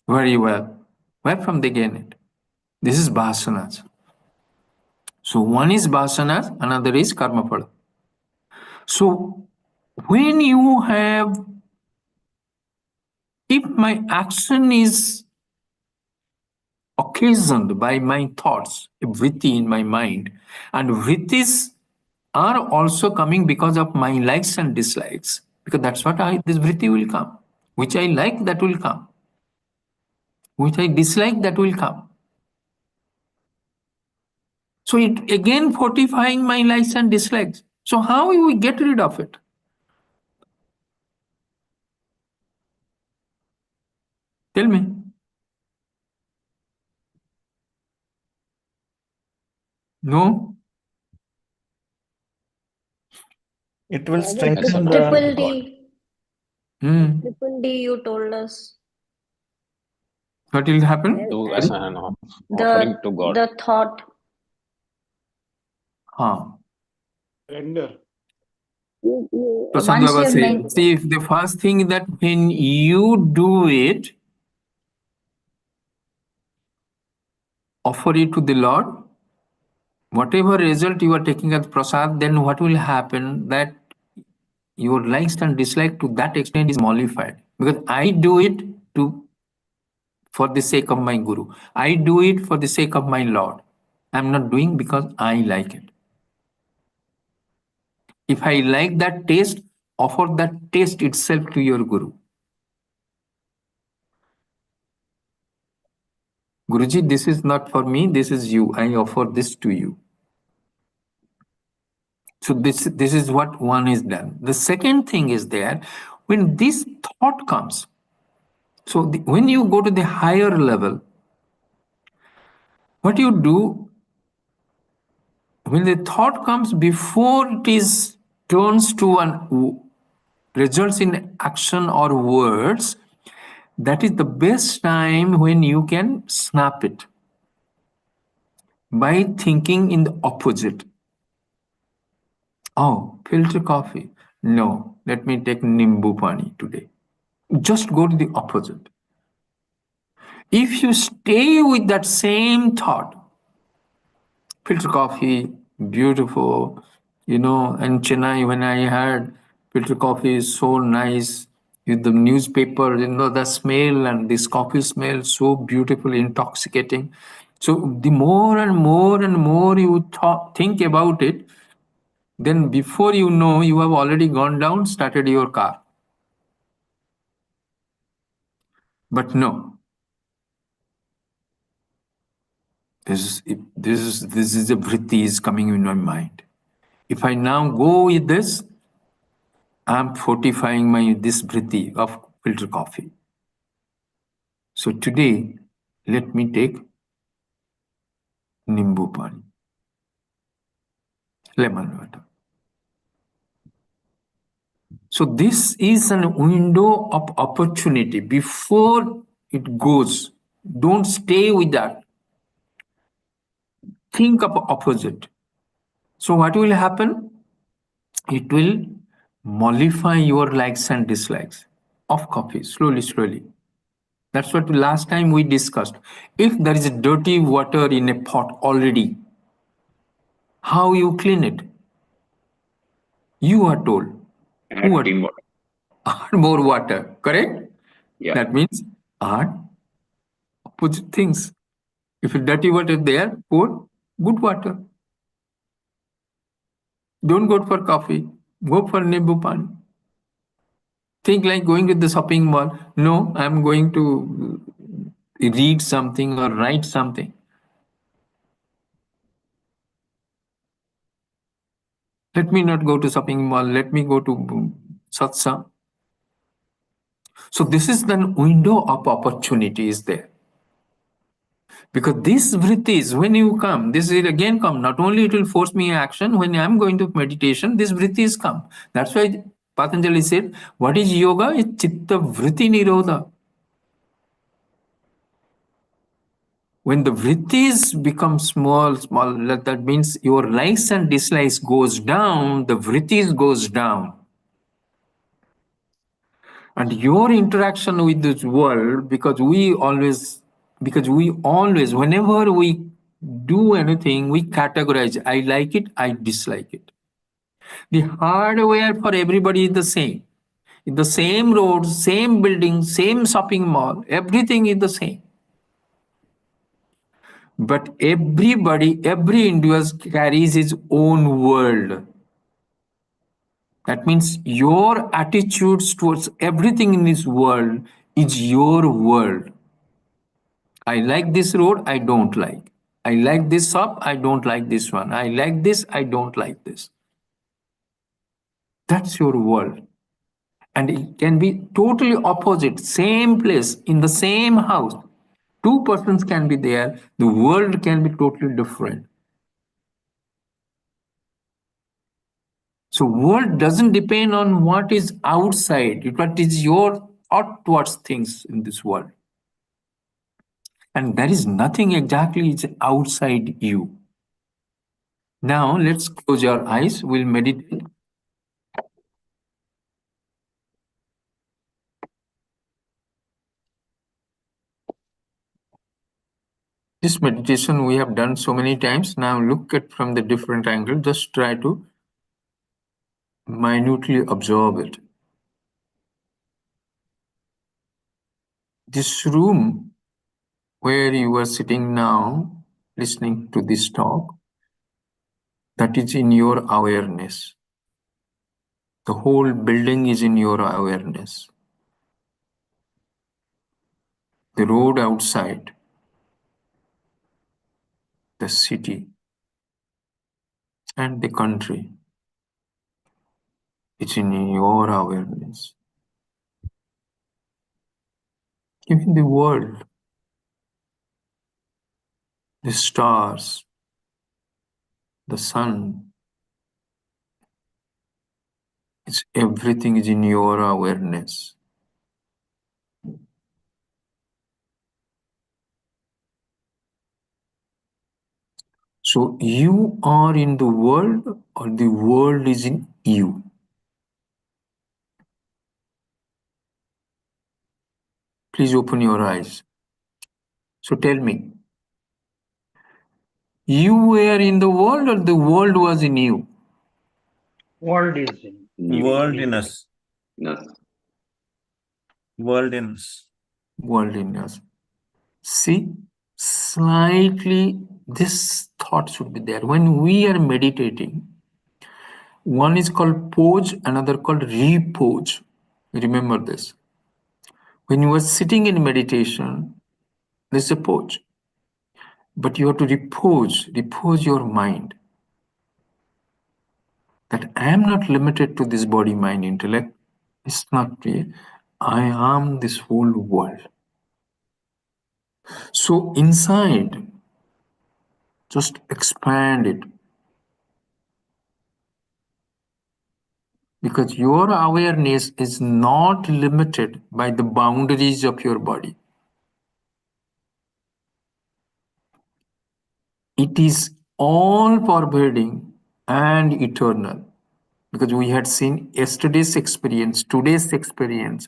very well. Where from they gain it? This is vasanas. So one is vasanas, another is karma phala. So when you have, if my action is occasioned by my thoughts, a vritti in my mind, and vrittis are also coming because of my likes and dislikes, because that's what this vritti will come. Which I like, that will come. Which I dislike, that will come. So it again fortifying my likes and dislikes. So how we get rid of it? Tell me. No? It will The strengthen triple the D. Hmm. Triple D, you told us. What will happen? Do as an offering to God. The thought. Render. Prasad Once Baba you said, make, see, if the first thing that when you do it, offer it to the Lord, whatever result you are taking as prasad, then what will happen that your likes and dislike to that extent is mollified. Because I do it for the sake of my Guru. I do it for the sake of my Lord. I'm not doing because I like it. If I like that taste, offer that taste itself to your Guru. Guruji, this is not for me, this is you. I offer this to you. So this is what one is done. The second thing is there, when this thought comes, so when you go to the higher level, What you do, when the thought comes before it is turns to an results in action or words, that is the best time when you can snap it by thinking in the opposite. Oh, filter coffee. No, let me take Nimbu Pani today. Just go to the opposite. If you stay with that same thought, filter coffee, beautiful, in Chennai, when I had filter coffee is so nice with the newspaper, the smell and this coffee smell so beautiful, intoxicating. So the more and more and more you think about it, then before you know, you have already gone down, started your car. But no, this is a vritti is coming in my mind. If I now go with this, I'm fortifying this vritti of filter coffee. So today, let me take Nimbu Pani, lemon water. So this is an window of opportunity. Before it goes, don't stay with that. Think of opposite. So what will happen? It will mollify your likes and dislikes of coffee slowly, slowly. That's what last time we discussed. If there is dirty water in a pot already, how you clean it? You are told. Add Add more water, correct? Yeah. That means add opposite things. If dirty water there, pour good water. Don't go for coffee. Go for Nimbu Pani. Think like going to the shopping mall. No, I'm going to read something or write something. Let me not go to shopping mall. Let me go to satsang. So this is the window of opportunity is there. Because this vrittis, when you come, this will again come. Not only it will force me action, when I'm going to meditation, this vrittis come. That's why Patanjali said, what is yoga? It's chitta vritti nirodha. When the vrittis become small, that means your likes and dislikes goes down, the vrittis goes down. And your interaction with this world, because we always, whenever we do anything, we categorize. I like it, I dislike it. The hardware for everybody is the same. In the same road, same building, same shopping mall, everything is the same. But everybody, every individual carries his own world. That means your attitudes towards everything in this world is your world. I like this road, I don't like. I like this shop, I don't like this one. I like this, I don't like this. That's your world. And it can be totally opposite, same place, in the same house. Two persons can be there, the world can be totally different. So world doesn't depend on what is outside, what is your thought towards things in this world. And there is nothing exactly is outside you. Now let's close your eyes, we'll meditate. This meditation we have done so many times. Now look at from the different angle, just try to minutely observe it. This room where you are sitting now, listening to this talk, that is in your awareness. The whole building is in your awareness. The road outside, the city, and the country, it's in your awareness. Even the world, the stars, the sun. Everything is in your awareness. So you are in the world, or the world is in you? Please open your eyes. So tell me, you were in the world, or the world was in you? World is in World me. in us. Yes. World in us. World in us. See, slightly this thought should be there. When we are meditating, one is called pose, another called repose. Remember this. When you are sitting in meditation, there's a pose. But you have to repose your mind. That I am not limited to this body, mind, intellect. It's not real. I am this whole world. So inside, just expand it. Because your awareness is not limited by the boundaries of your body. It is all pervading and eternal. Because we had seen yesterday's experience, today's experience,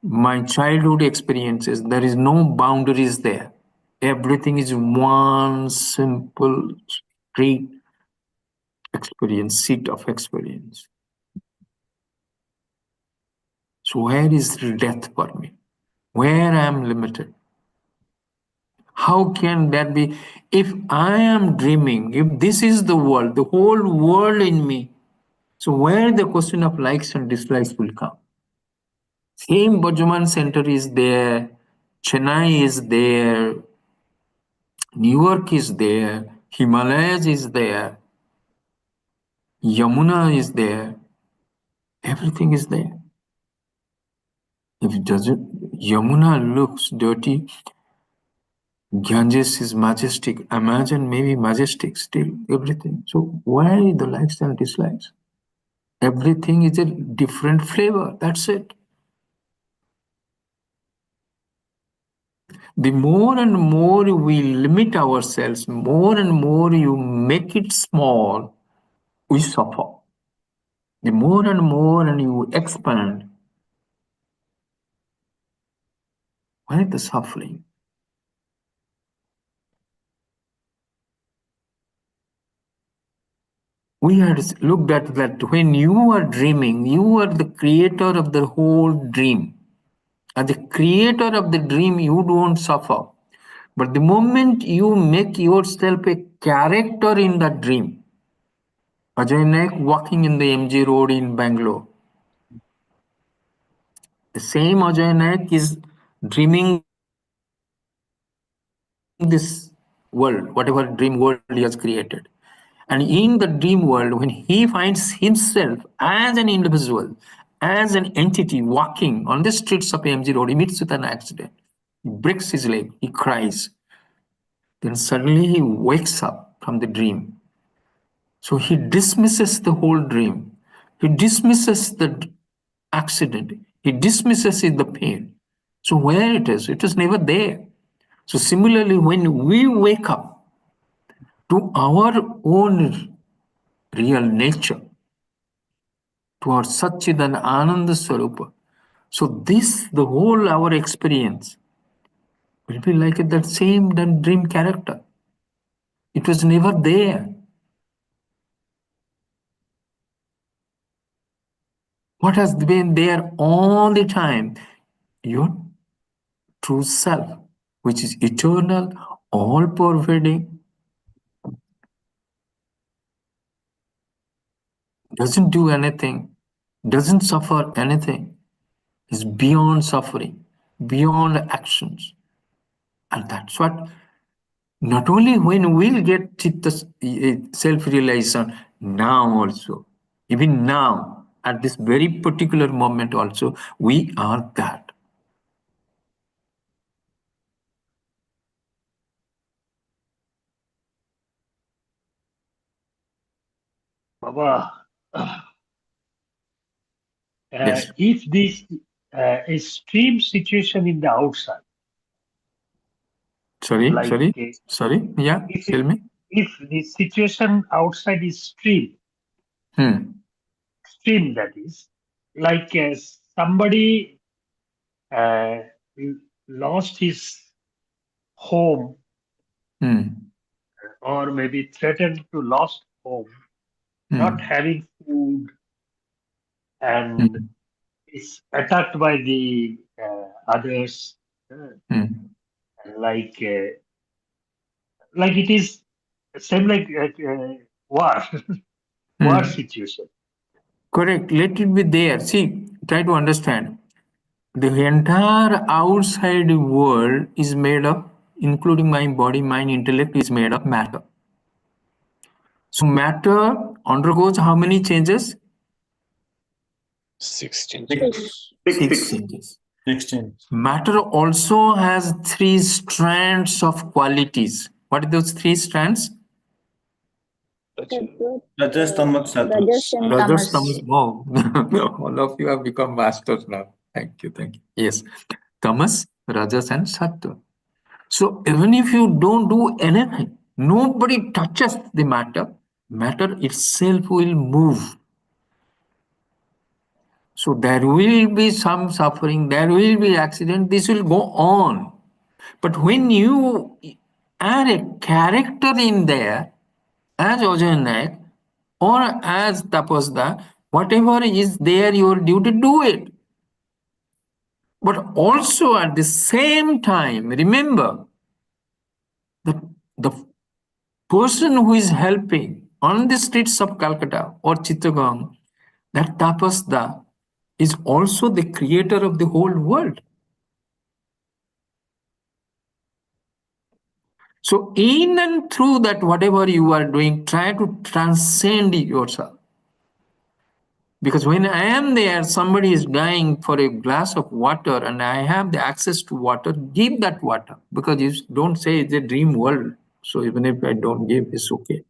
my childhood experiences, there is no boundaries there. Everything is one simple, straight experience, seat of experience. So where is death for me? Where I am limited? How can that be? If I am dreaming, if this is the world, the whole world in me, so where the question of likes and dislikes will come? Same Bajuman Center is there, Chennai is there, New York is there, Himalayas is there, Yamuna is there, everything is there. If it doesn't, Yamuna looks dirty, Ganges is majestic. Imagine maybe majestic still, everything. So why the likes and dislikes? Everything is a different flavor. That's it. The more and more we limit ourselves, more and more you make it small, we suffer. The more and more and you expand, why the suffering? We had looked at that when you are dreaming, you are the creator of the whole dream. As the creator of the dream, you don't suffer. But the moment you make yourself a character in that dream, Ajay Naik walking in the MG Road in Bangalore, the same Ajay Naik is dreaming this world, whatever dream world he has created. And in the dream world, when he finds himself as an individual, as an entity walking on the streets of MG Road, he meets with an accident. He breaks his leg, he cries. Then suddenly he wakes up from the dream. So he dismisses the whole dream. He dismisses the accident. He dismisses the pain. So where it is never there. So similarly, when we wake up to our own real nature, to our Satchidan Ananda Swarupa, so this, the whole our experience, will be like that same dream character. It was never there. What has been there all the time? Your true self, which is eternal, all pervading, doesn't do anything, doesn't suffer anything, is beyond suffering, beyond actions. And that's what, not only when we'll get self-realization, now also, even now, at this very particular moment also, we are that. Yes. if this extreme situation in the outside, Sorry, like sorry. Yeah, tell me. if the situation outside is extreme that is, like somebody uh, lost his home or maybe threatened to lost home, not having food, and is attacked by the others, like it is same like war war situation. Correct. Let it be there. See, try to understand. The entire outside world is made of, including my body, mind, intellect, is made of matter. So matter undergoes how many changes? 6 changes. Six changes. 16. Matter also has 3 strands of qualities. What are those 3 strands? Rajas, Tamas, Sattva. Rajas and Rajas, Tamas. Tamas. Oh, all of you have become masters now. Thank you. Yes. Tamas, Rajas and Sattva. So even if you don't do anything, nobody touches the matter, matter itself will move. So there will be some suffering, there will be accident, this will go on. But when you add a character in there, as Ajay Naik or as Tapasda, whatever is there, your duty, do it. But also at the same time, remember that the person who is helping on the streets of Calcutta or Chittagong, that Tapasda is also the creator of the whole world. So in and through that, whatever you are doing, try to transcend yourself. Because when I am there, somebody is dying for a glass of water and I have the access to water, give that water. Because you don't say it's a dream world. So even if I don't give, it's okay.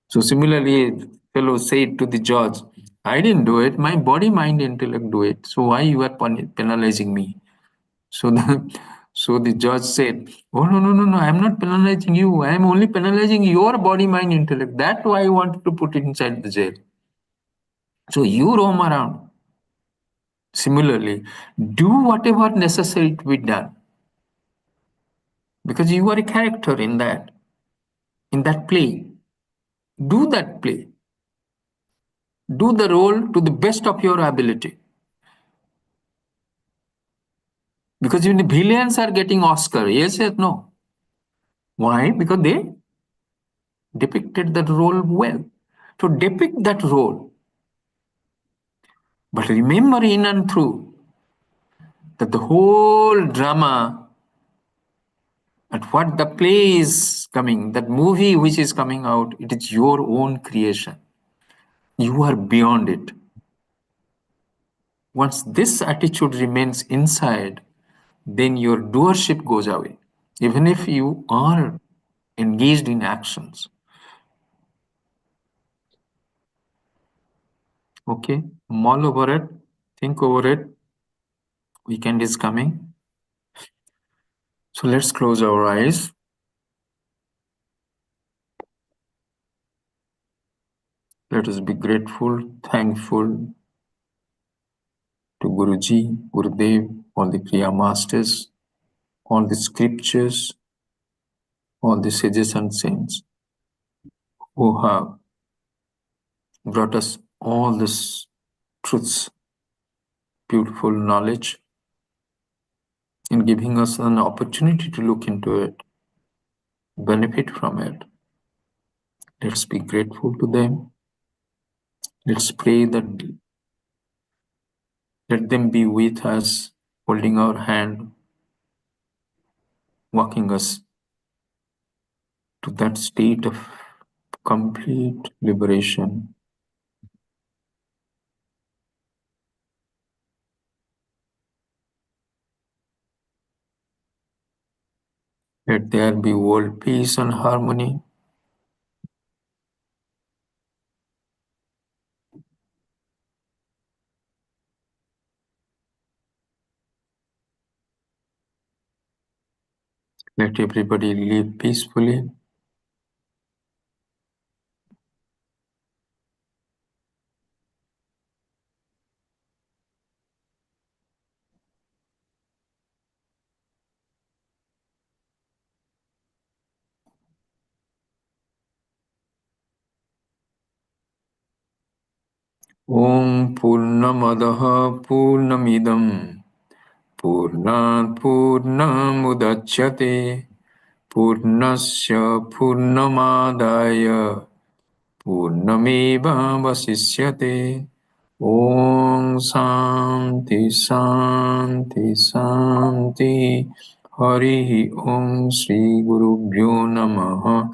So similarly, fellow said to the judge, I didn't do it. My body, mind, intellect do it. So why you are penalizing me? So the judge said, oh, no, I'm not penalizing you. I'm only penalizing your body, mind, intellect. That's why I wanted to put it inside the jail. So you roam around. Similarly, do whatever necessary to be done. Because you are a character in that play. Do that play. Do the role to the best of your ability. Because even the villains are getting Oscar. Yes or no? Why? Because they depicted that role well. So depict that role. But remember in and through that the whole drama and what the play is coming, that movie which is coming out, it is your own creation. You are beyond it. Once this attitude remains inside, then your doership goes away, even if you are engaged in actions. Okay, mull over it, think over it. Weekend is coming. So let's close our eyes. Let us be grateful, thankful to Guruji, Gurudev, all the Kriya Masters, all the scriptures, all the sages and saints who have brought us all this truths, beautiful knowledge, and giving us an opportunity to look into it, benefit from it. Let's be grateful to them. Let's pray that let them be with us, holding our hand, walking us to that state of complete liberation. Let there be world peace and harmony. Let everybody live peacefully. Om Purnamadaha Purnamidam Purnat Purnamudachyate Purnasya Purnamadaya Purnameva Vasishyate. Om Santi Santi Santi. Harihi Om Shri Gurubhyo Namaha.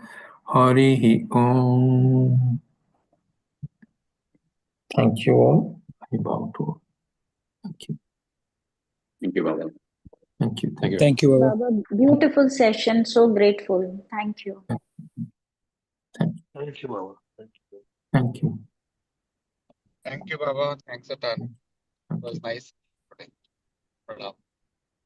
Harihi Om. Thank you all. I bow to all. Thank you. Thank you, Baba. Thank you. Thank you. Thank you, Baba. Baba, beautiful session. So grateful. Thank you. Thank you, Baba. Thank you. Thank you. Thank you, Baba. Thanks a ton. It was nice. Pranam.